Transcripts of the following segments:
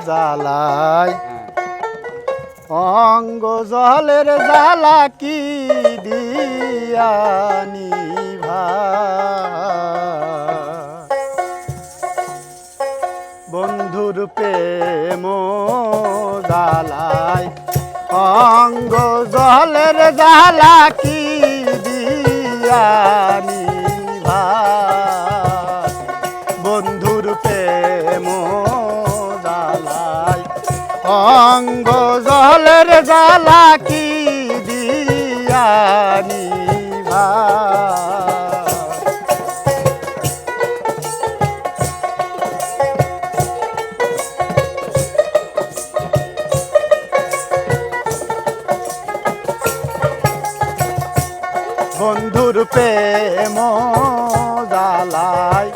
জ্বালায় অঙ্গ জলের জ্বালা কি দিয়ানি বন্ধুর প্রেম জ্বালায় অঙ্গ জলের জ্বালা কি দিয়ানি বন্ধুর প্রেম জ্বালায় অঙ্গ জলের জ্বালা কি দিয়ানি বন্ধুর প্রেম জ্বালায়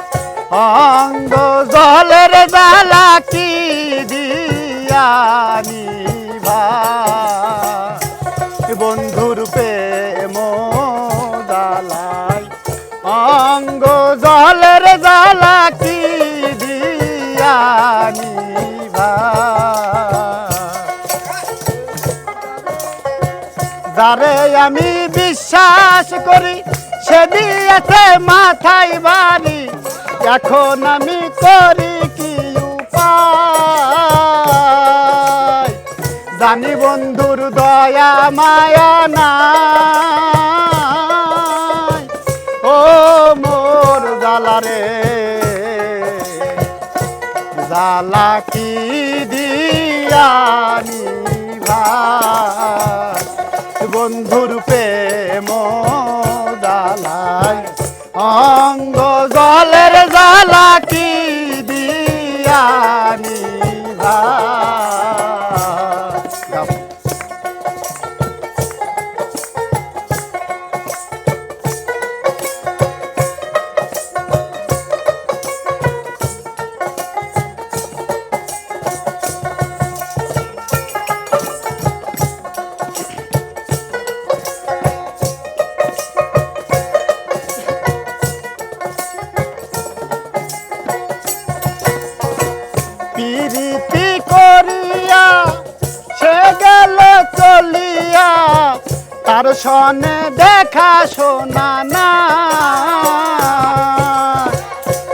অঙ্গ জলের জ্বালা কি দিয়ানি বন্ধুর প্রেম জ্বালায় অঙ্গ জলের জ্বালা কি দিয়ানি যারে আমি বিশ্বাস করি সে দিয়েছে মাথায় বাড়ি এখন আমি করি কি উপায় জানি বন্ধুর দয়া মায়া নাই ও মোর জ্বালা রে জ্বালা কি দিয়ানি বন্ধুর প্রেম জ্বালায় অঙ্গ জলের জ্বালা কি দিয়ানি প্রীতি করিয়া সে গেল চলিয়া তার সনে দেখা শোনা না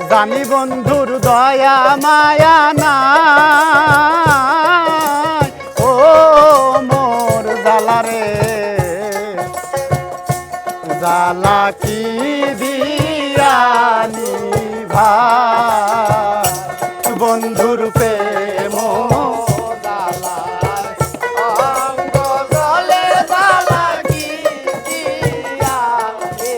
জানি বন্ধুর দয়া মায়া না ও মোর জ্বালা রে জ্বালা কি দিয়ানি বন্ধুর প্রেম জ্বালায় অঙ্গ জলের জ্বালা কি দিয়ানি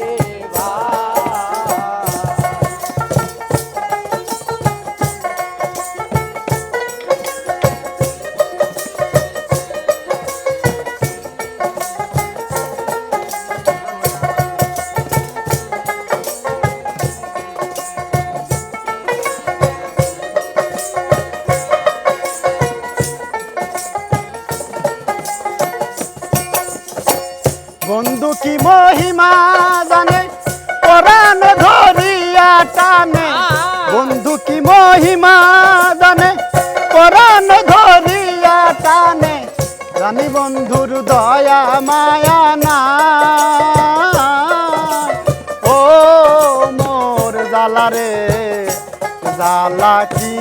বন্ধু কি মহিমা জানে পরাণ ধরিয়া টানে বন্ধু কি মহিমা জানে পরাণ ধরিয়া টানে জানি বন্ধুর দয়া মায়া না ও মোর জ্বালা রে জ্বালা কি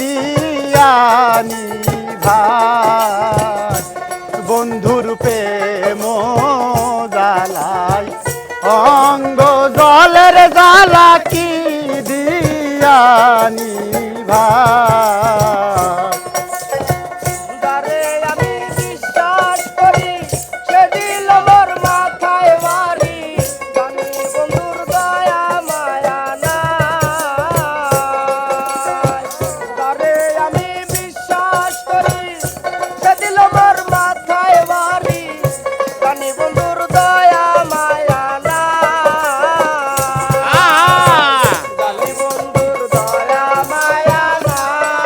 দিয়ানি বন্ধুর প্রেম জ্বালায় অঙ্গ জলের জ্বালা কি দিয়ানি আমি বিশ্বাস করি সে দিল মোর মাথায় বাড়ি জানি বন্ধুর দয়া মায়া নাই তারে আমি বিশ্বাস করি সে দিল মোর মাথায় বাড়ি জানি বন্ধুর দয়া মায়া নাই জানি বন্ধুর দয়া মায়া নাই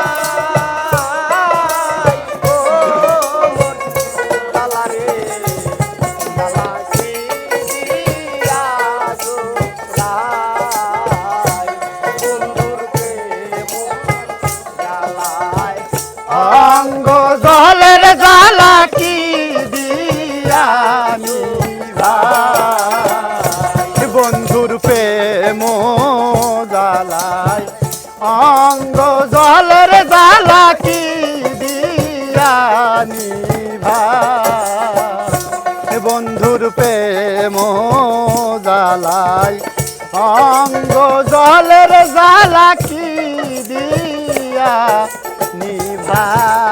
নিভাই বন্ধুর প্রেম জ্বালায় অঙ্গ জলের জ্বালা কি দিয়া নিভাই বন্ধুর প্রেম জ্বালায় অঙ্গ জলের জ্বালা কি দিয়া নিভাই